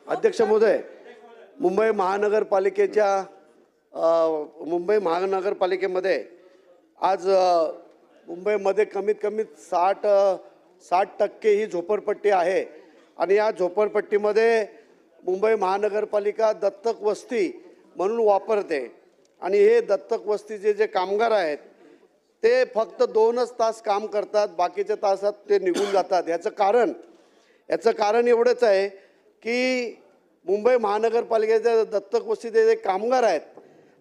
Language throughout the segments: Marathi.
अध्यक्ष महोदय, मुंबई महानगरपालिकेमध्ये आज मुंबईमध्ये कमीत कमी 60% ही झोपडपट्टी आहे आणि या झोपडपट्टीमध्ये मुंबई महानगरपालिका दत्तक वस्ती म्हणून वापरते आणि हे दत्तक वस्तीचे जे कामगार आहेत ते फक्त 2च तास काम करतात, बाकीच्या तासात ते निघून जातात। याचं कारण एवढंच आहे की मुंबई महानगरपालिकेच्या दत्तक वस्तीचे जे कामगार आहेत,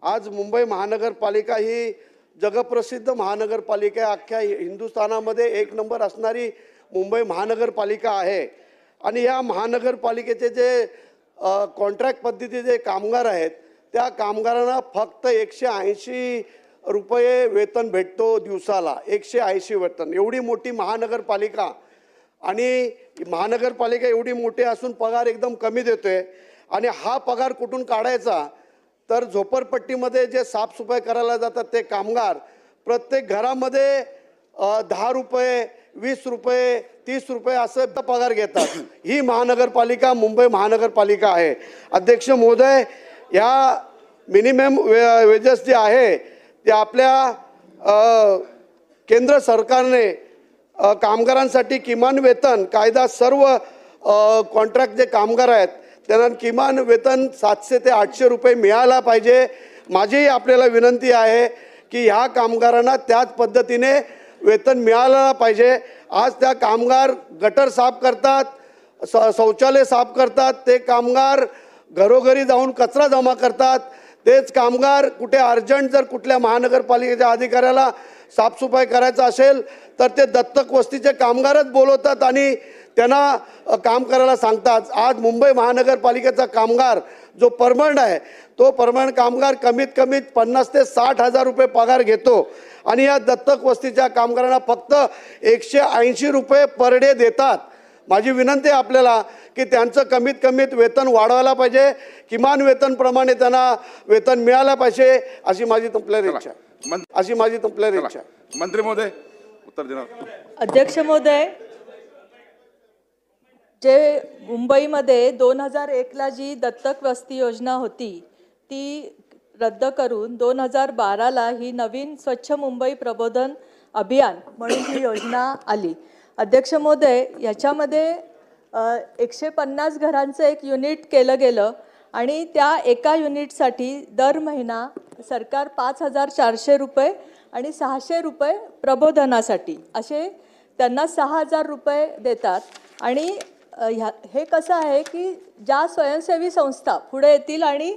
आज मुंबई महानगरपालिका ही जगप्रसिद्ध महानगरपालिका अख्ख्या हिंदुस्थानामध्ये 1 नंबर असणारी मुंबई महानगरपालिका आहे आणि या महानगरपालिकेचे जे कॉन्ट्रॅक्ट पद्धतीचे कामगार आहेत त्या कामगारांना फक्त 180 रुपये वेतन भेटतो दिवसाला, 180 वेतन। एवढी मोठी महानगरपालिका आणि महानगरपालिका एवढी मोठी असून पगार एकदम कमी देतोय आणि हा पगार कुठून काढायचा तर झोपडपट्टीमध्ये जे साफसफाई करायला जातात ते कामगार प्रत्येक घरामध्ये 10 रुपये 20 रुपये 30 रुपये असं पगार घेतात। ही महानगरपालिका मुंबई महानगरपालिका आहे। अध्यक्ष महोदय, या मिनिमम वेजेस जे आहे ते आपल्या केंद्र सरकारने कामगारांसाठी किमान वेतन कायदा सर्व कॉन्ट्रॅक्ट जे कामगार आहेत त्यांना किमान वेतन 700 ते 800 रुपये मिळायला पाहिजे। माझी आपल्याला विनंती आहे की ह्या कामगारांना त्याच पद्धतीने वेतन मिळालं पाहिजे। आज त्या कामगार गटर साफ करतात, शौचालय साफ करतात, ते कामगार घरोघरी जाऊन कचरा जमा करतात, तेच कामगार कुठे अर्जंट जर कुठल्या महानगरपालिकेच्या अधिकाऱ्याला साफसफाई करायचं असेल तर ते दत्तक वस्तीचे कामगारच बोलवतात आणि त्यांना काम करायला सांगतात। आज मुंबई महानगरपालिकेचा कामगार जो परमनंट आहे तो परमनंट कामगार कमीत कमी 50 ते 60 हजार रुपये पगार घेतो आणि या दत्तक वस्तीच्या कामगारांना फक्त 180 रुपये पर डे देतात। माझी विनंती आहे आपल्याला की त्यांचं कमीत कमी वेतन वाढवायला पाहिजे, किमान वेतनप्रमाणे त्यांना वेतन मिळालं पाहिजे अशी माझी तुमच्याकडे इच्छा आहे। मंत्री महोदय उत्तर देणार। अध्यक्ष महोदय, जे मुंबईमध्ये 2001ला जी दत्तक वस्ती योजना होती ती रद्द करून 2012ला ही नवीन स्वच्छ मुंबई प्रबोधन अभियान म्हणून ही योजना आली। अध्यक्ष महोदय, याच्यामध्ये 150 घरांचं एक युनिट केलं गेलं आणि त्या एका युनिटसाठी दर महिना सरकार 5400 रुपये आणि 600 रुपये प्रबोधनासाठी असे त्यांना 6000 रुपये देतात। आणि हे कसं आहे की ज्या स्वयंसेवी संस्था पुढे येतील आणि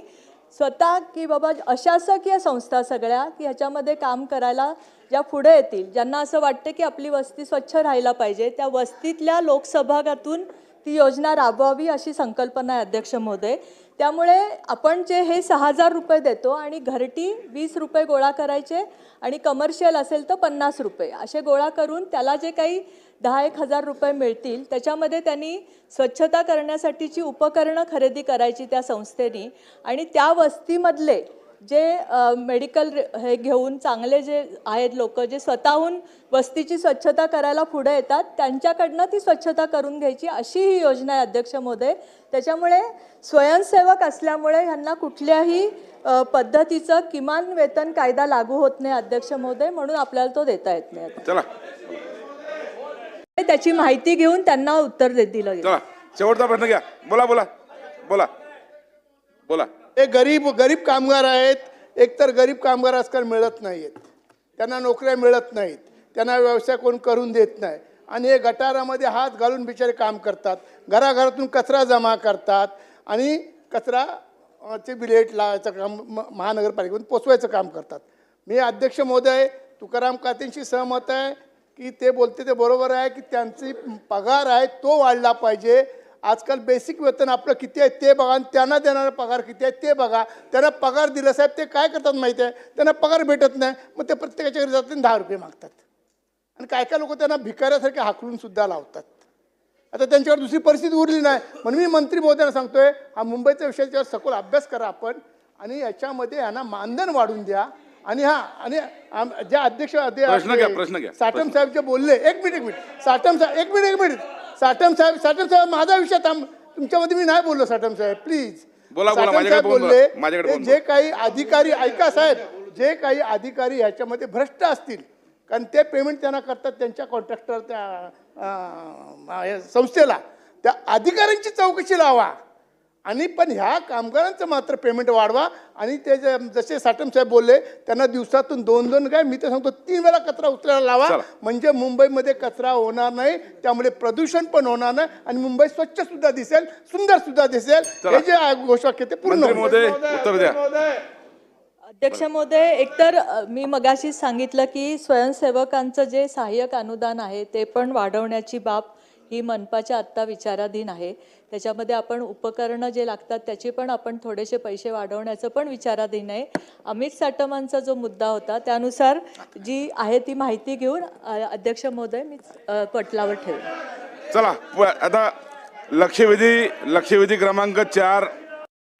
स्वतः की बाबा अशासकीय संस्था सगळ्या की ह्याच्यामध्ये काम करायला ज्या पुढे येतील, ज्यांना असं वाटतं की आपली वस्ती स्वच्छ राहायला पाहिजे, त्या वस्तीतल्या लोकसहभागातून ती योजना राबवावी अशी संकल्पना आहे अध्यक्ष महोदय। त्यामुळे आपण जे हे 6000 रुपये देतो आणि घरटी 20 रुपये गोळा करायचे आणि कमर्शियल असेल तर 50 रुपये असे गोळा करून त्याला जे काही 10-1 हजार रुपये मिळतील त्याच्यामध्ये त्यांनी स्वच्छता करण्यासाठीची उपकरणं खरेदी करायची त्या संस्थेने आणि त्या वस्तीमधले जे मेडिकल हे घेऊन चांगले जे आहेत लोक जे स्वतःहून वस्तीची स्वच्छता करायला पुढे येतात त्यांच्याकडनं ती स्वच्छता करून घ्यायची अशी ही योजना आहे अध्यक्ष महोदय। त्याच्यामुळे स्वयंसेवक असल्यामुळे ह्यांना कुठल्याही पद्धतीचं किमान वेतन कायदा लागू होत नाही अध्यक्ष महोदय, म्हणून आपल्याला तो देता येत नाही। चला त्याची माहिती घेऊन त्यांना उत्तर दिलं गेलं। चला शेवटचा प्रश्न घ्या। बोला बोला बोला बोला। हे गरीब कामगार आहेत। एकतर गरीब कामगार आजकाल मिळत नाहीत, त्यांना नोकऱ्या मिळत नाहीत, त्यांना व्यवसाय कोण करून देत नाही आणि हे गटारामध्ये हात घालून बिचारे काम करतात, घराघरातून कचरा जमा करतात आणि कचराचे बिलेट लावायचं काम महानगरपालिकेतून पोचवायचं काम करतात। मी अध्यक्ष महोदय तुकाराम कातेंशी सहमत आहे की ते बोलते ते बरोबर आहे की त्यांची पगार आहे तो वाढला पाहिजे। आजकाल बेसिक वेतन आपलं किती आहे ते बघा आणि त्यांना देणारा पगार किती आहे ते बघा। त्यांना पगार दिला साहेब ते काय करतात माहिती आहे, त्यांना पगार भेटत नाही, मग ते प्रत्येकाच्या घरी जातात 10 रुपये मागतात आणि काय काय लोक त्यांना भिकाऱ्यासारखे हाकलून सुद्धा लावतात। आता त्यांच्यावर दुसरी परिस्थिती उरली नाही म्हणून मी मंत्री महोदयांना सांगतोय हा मुंबईच्या विषयाच्यावर सखोल अभ्यास करा आपण आणि याच्यामध्ये यांना मानधन वाढून द्या आणि आणि ज्या अध्यक्ष प्रश्न घ्या साटम साहेब जे बोलले एक मिनिट साटम साहेब माझा विषय तुमच्यामध्ये मी नाही बोललो साठम साहेब, प्लीज. बोला, साठम माझ्याकडे साहेब बोलू, बोलले माझ्याकडे ते बोलू. जे काही अधिकारी, ऐका साहेब, जे काही अधिकारी ह्याच्यामध्ये भ्रष्ट असतील, कारण ते पेमेंट त्यांना करतात त्यांच्या कॉन्ट्रॅक्टर, त्या संस्थेला, त्या अधिकाऱ्यांची चौकशी लावा. आणि पण ह्या कामगारांचं मात्र पेमेंट वाढवा. आणि ते जसे साठम साहेब बोलले, त्यांना दिवसातून 2-2 काय, मी तर सांगतो 3 वेळा कचरा उचलायला लावा. म्हणजे मुंबईमध्ये कचरा होणार नाही, त्यामुळे प्रदूषण पण होणार नाही आणि मुंबई स्वच्छ सुद्धा दिसेल, सुंदर सुद्धा दिसेल. हे जे घोषवाक्य ते पूर्ण मंत्री होईल. महोदय उत्तर द्या. अध्यक्ष महोदय, एकतर मी मगाशी सांगितलं की स्वयंसेवकांचं जे सहाय्यक अनुदान आहे ते पण वाढवण्याची बाब ही मनपाच्या आत्ता विचाराधीन आहे. त्याच्यामध्ये आपण उपकरणं जे लागतात त्याचे पण आपण थोडेसे पैसे वाढवण्याचं पण विचाराधीन आहे. अमित साटमांचा जो मुद्दा होता त्यानुसार जी आहे ती माहिती घेऊन अध्यक्ष महोदय मी पटलावर ठेवेन. चला आता लक्षवेधी क्रमांक 4